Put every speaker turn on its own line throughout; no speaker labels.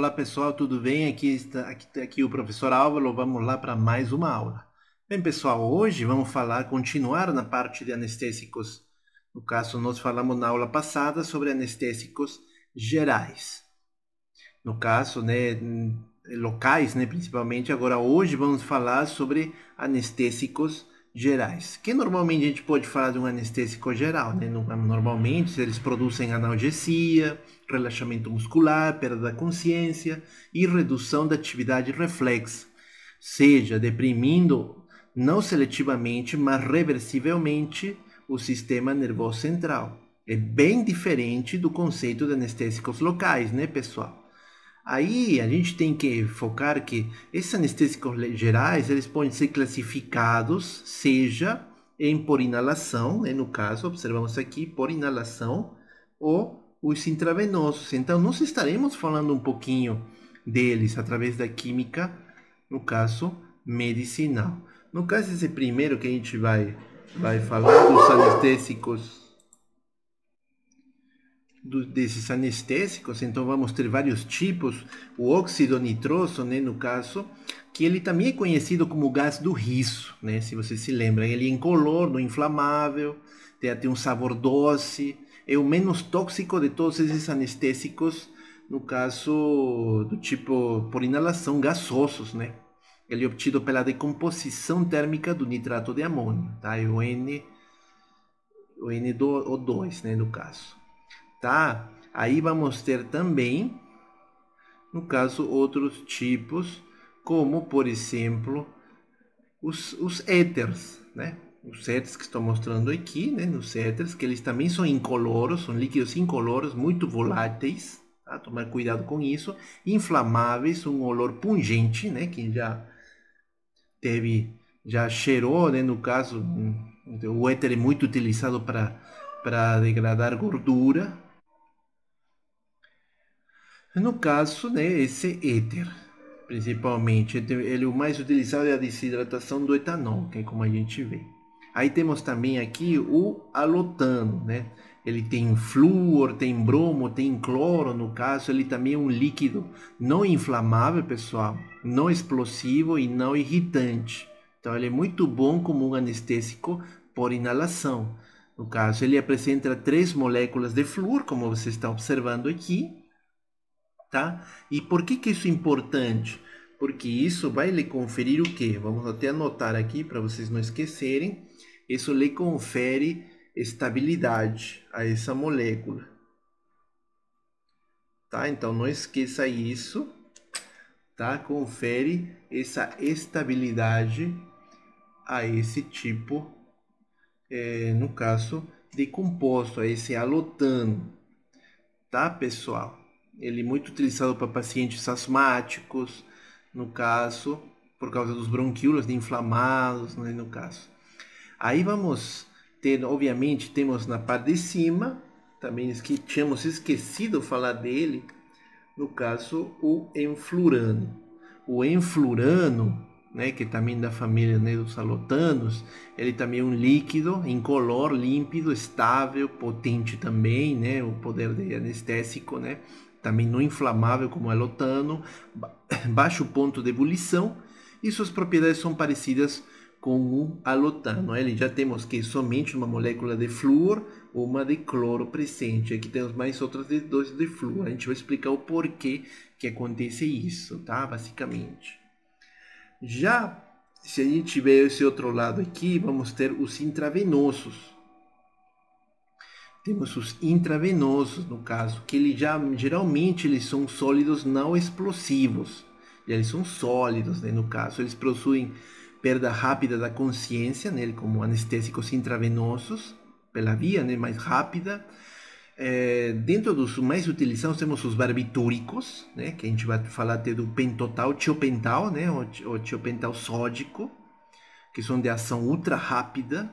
Olá pessoal, tudo bem? Aqui o professor Álvaro, vamos lá para mais uma aula. Bem pessoal, hoje vamos continuar na parte de anestésicos. No caso, nós falamos na aula passada sobre anestésicos gerais. No caso, né, locais, né, principalmente. Agora hoje vamos falar sobre anestésicos gerais. Que normalmente a gente pode falar de um anestésico geral, né? Normalmente eles produzem analgesia, relaxamento muscular, perda da consciência e redução da atividade reflexa, seja deprimindo não seletivamente, mas reversivelmente o sistema nervoso central. É bem diferente do conceito de anestésicos locais, né, pessoal? Aí a gente tem que focar que esses anestésicos gerais, eles podem ser classificados, seja por inalação, né, no caso, observamos aqui, por inalação, ou os intravenosos. Então, nós estaremos falando um pouquinho deles através da química, no caso, medicinal. No caso, esse primeiro que a gente vai falar dos anestésicos desses anestésicos, então vamos ter vários tipos, o óxido nitroso, né, no caso, que ele também é conhecido como gás do riso, né, se você se lembra, ele é incolor, não inflamável, tem até um sabor doce, é o menos tóxico de todos esses anestésicos, no caso do tipo por inalação gasosos, né, ele é obtido pela decomposição térmica do nitrato de amônio, tá, é o N2O2, né, no caso. Tá? Aí vamos ter também, no caso, outros tipos, como, por exemplo, os éteres, né? Os éteres que estou mostrando aqui, né? Os éteres, que eles também são incoloros, são líquidos incoloros, muito voláteis, tá? Tomar cuidado com isso. Inflamáveis, um olor pungente, né? Quem já cheirou, né? No caso, o éter é muito utilizado para degradar gordura. No caso, né, esse éter, principalmente, ele o mais utilizado é a desidratação do etanol, que é como a gente vê. Aí temos também aqui o halotano, né? Ele tem flúor, tem bromo, tem cloro, no caso, ele também é um líquido não inflamável, pessoal, não explosivo e não irritante. Então, ele é muito bom como um anestésico por inalação. No caso, ele apresenta 3 moléculas de flúor, como você está observando aqui, tá? E por que isso é importante? Porque isso vai lhe conferir o quê? Vamos até anotar aqui para vocês não esquecerem. Isso lhe confere estabilidade a essa molécula, tá? Então não esqueça isso, tá? Confere essa estabilidade a esse tipo, no caso de composto, a esse halotano, tá, pessoal? Ele é muito utilizado para pacientes asmáticos, no caso, por causa dos bronquíolos inflamados, né, no caso. Aí vamos ter, obviamente, temos na parte de cima, também que tínhamos esquecido de falar dele, no caso, o enflurano. O enflurano, né, que é também da família, né, dos halotanos, ele também é um líquido incolor, límpido, estável, potente também, né, o poder de anestésico, né, também não inflamável como o halotano, baixo ponto de ebulição, e suas propriedades são parecidas com o halotano. Ele já temos que somente uma molécula de flúor, uma de cloro presente. Aqui temos mais outras dois de flúor. A gente vai explicar o porquê que acontece isso, tá? Basicamente. Já se a gente tiver esse outro lado aqui, vamos ter os intravenosos. Temos os intravenosos, no caso, que geralmente eles são sólidos não explosivos. Eles são sólidos, né, no caso. Eles possuem perda rápida da consciência, né, como anestésicos intravenosos, pela via, né, mais rápida. Dentro dos mais utilizados temos os barbitúricos, né, que a gente vai falar até do pentotal, tiopental, né, o tiopental sódico, que são de ação ultra rápida,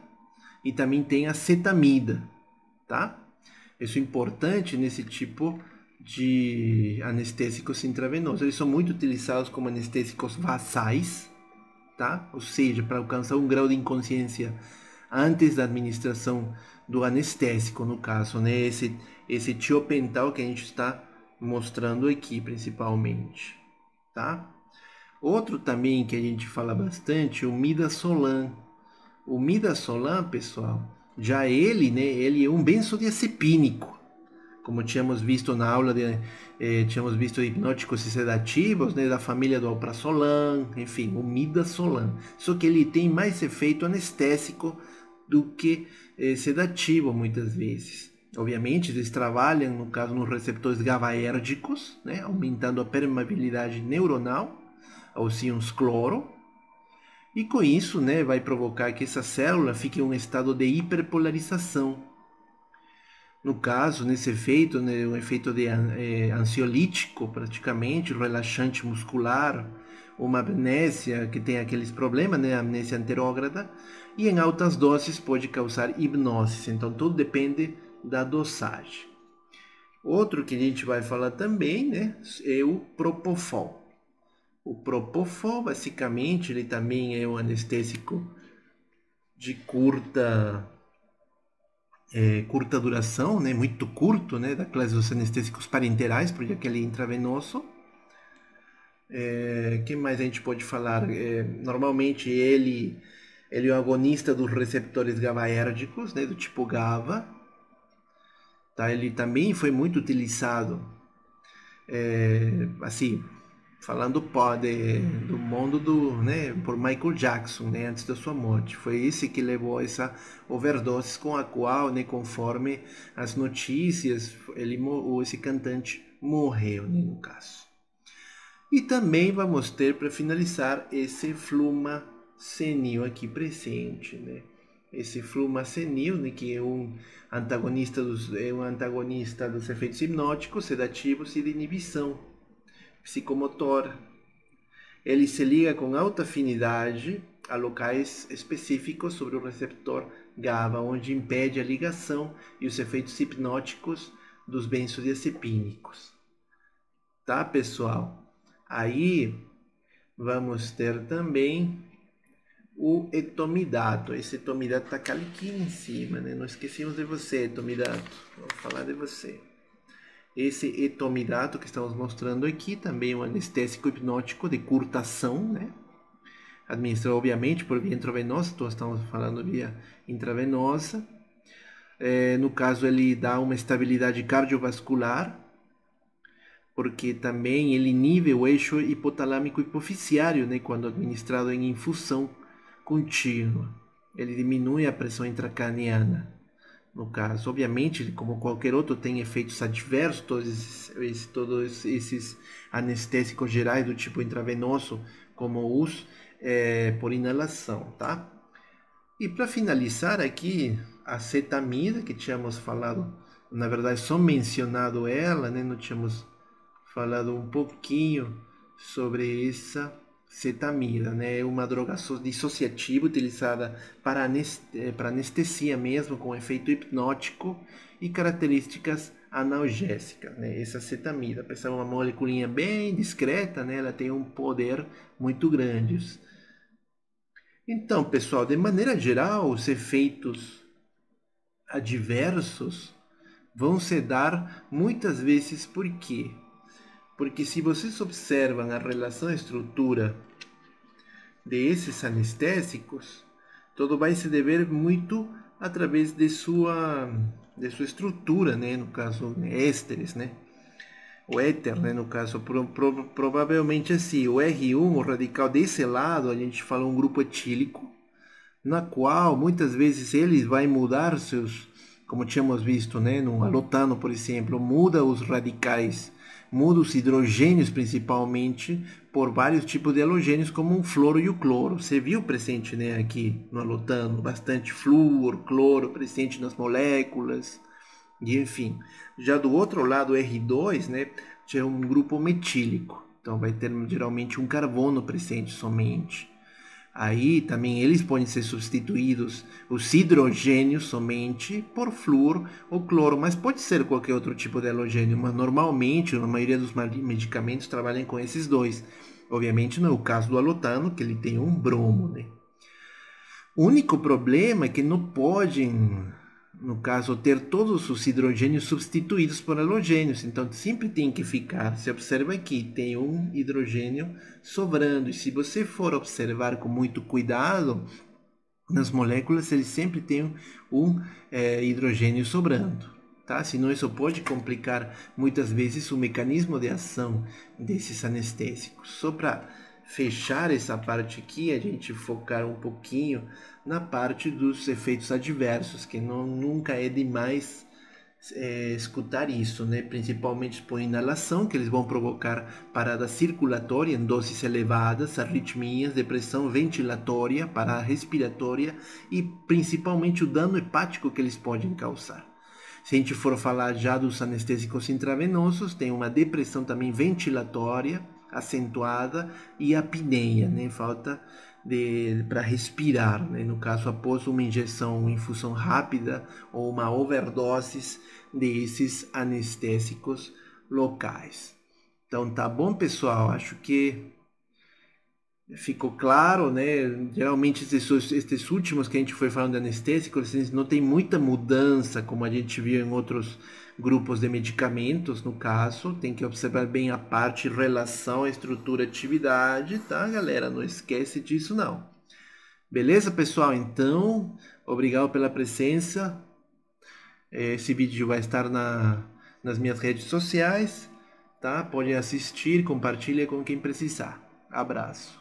e também tem a cetamida, tá? Isso é importante nesse tipo de anestésicos intravenosos. Eles são muito utilizados como anestésicos vasais, tá? Ou seja, para alcançar um grau de inconsciência antes da administração do anestésico, no caso, né? Esse tiopental que a gente está mostrando aqui principalmente, tá? Outro também que a gente fala bastante, o midazolam. O midazolam, pessoal, já ele, né, ele é um benzodiazepínico, como tínhamos visto na aula tínhamos visto hipnóticos e sedativos, né, da família do alprazolam, enfim, o midazolam. Só que ele tem mais efeito anestésico do que sedativo muitas vezes. Obviamente, eles trabalham, no caso, nos receptores GABAérgicos, né, aumentando a permeabilidade neuronal aos íons cloro, e com isso, né, vai provocar que essa célula fique em um estado de hiperpolarização. No caso, nesse efeito, né, um efeito ansiolítico, praticamente, relaxante muscular, uma amnésia que tem aqueles problemas, né, amnésia anterógrada, e em altas doses pode causar hipnose. Então, tudo depende da dosagem. Outro que a gente vai falar também, né, é o propofol. O propofol, basicamente, ele também é um anestésico de curta duração, né, muito curto, né, da classe dos anestésicos parenterais, porque aquele intravenoso. Que mais a gente pode falar? Normalmente ele é o agonista dos receptores GABAérgicos, né, do tipo GABA. Tá? Ele também foi muito utilizado, assim, falando do mundo né, por Michael Jackson, né, antes da sua morte. Foi esse que levou essa overdose com a qual, né, conforme as notícias, esse cantante morreu, né, no caso. E também vamos ter, para finalizar, esse flumazenil aqui presente, né? Esse flumazenil, né, que é um antagonista dos efeitos hipnóticos, sedativos e de inibição psicomotora. Ele se liga com alta afinidade a locais específicos sobre o receptor GABA, onde impede a ligação e os efeitos hipnóticos dos benzodiazepínicos. Tá, pessoal? Aí vamos ter também o etomidato. Esse etomidato está aqui em cima, né? Não esquecemos de você, etomidato. Vamos falar de você. Esse etomidato que estamos mostrando aqui também é um anestésico hipnótico de curta ação, né? Administrado, obviamente, por via intravenosa, então estamos falando via intravenosa. No caso, ele dá uma estabilidade cardiovascular, porque também ele inibe o eixo hipotalâmico hipoficiário, né, quando administrado em infusão contínua. Ele diminui a pressão intracraniana. No caso, obviamente, ele, como qualquer outro, tem efeitos adversos, todos esses anestésicos gerais do tipo intravenoso, como os por inalação, tá? E para finalizar aqui, a cetamida, que tínhamos falado, na verdade, só mencionado ela, né? Não tínhamos falado um pouquinho sobre essa cetamida, né? É uma droga dissociativa utilizada para anestesia mesmo, com efeito hipnótico e características analgésicas, né? Essa cetamida, apesar de uma moleculinha bem discreta, né? Ela tem um poder muito grande. Então, pessoal, de maneira geral, os efeitos adversos vão se dar muitas vezes por quê? Porque se vocês observam a relação estrutura desses anestésicos, tudo vai se dever muito através de sua estrutura, né? No caso, ésteres, né? O éter, né? No caso, provavelmente assim, o R1, o radical desse lado, a gente fala um grupo etílico, na qual muitas vezes ele vai mudar seus, como tínhamos visto, né, no alotano, por exemplo, muda os radicais, muda os hidrogênios principalmente por vários tipos de halogênios, como o fluoro e o cloro. Você viu presente, né, aqui no alotano, bastante flúor, cloro presente nas moléculas, e enfim. Já do outro lado, o R2, né, é um grupo metílico, então vai ter geralmente um carbono presente somente. Aí também eles podem ser substituídos, os hidrogênios somente, por flúor ou cloro, mas pode ser qualquer outro tipo de halogênio, mas normalmente, na maioria dos medicamentos, trabalham com esses dois. Obviamente não é o caso do alotano, que ele tem um bromo, né? O único problema é que não podem no caso, ter todos os hidrogênios substituídos por halogênios. Então, sempre tem que ficar. Você observa aqui, tem um hidrogênio sobrando. E se você for observar com muito cuidado, nas moléculas, eles sempre têm um hidrogênio sobrando. Tá? Senão, isso pode complicar muitas vezes o mecanismo de ação desses anestésicos. Só para fechar essa parte aqui, a gente focar um pouquinho na parte dos efeitos adversos, que nunca é demais escutar isso, né? Principalmente por inalação, que eles vão provocar parada circulatória em doses elevadas, arritmias, depressão ventilatória, parada respiratória e principalmente o dano hepático que eles podem causar. Se a gente for falar já dos anestésicos intravenosos, tem uma depressão também ventilatória acentuada e apneia, né? Falta para respirar, né? No caso, após uma injeção, infusão rápida ou uma overdose desses anestésicos locais. Então, tá bom, pessoal? Acho que ficou claro, né? Geralmente esses últimos que a gente foi falando de anestésicos, eles não tem muita mudança, como a gente viu em outros grupos de medicamentos, no caso. Tem que observar bem a parte relação, estrutura, atividade, tá, galera? Não esquece disso, não. Beleza, pessoal? Então, obrigado pela presença. Esse vídeo vai estar nas minhas redes sociais, tá? Podem assistir, compartilha com quem precisar. Abraço.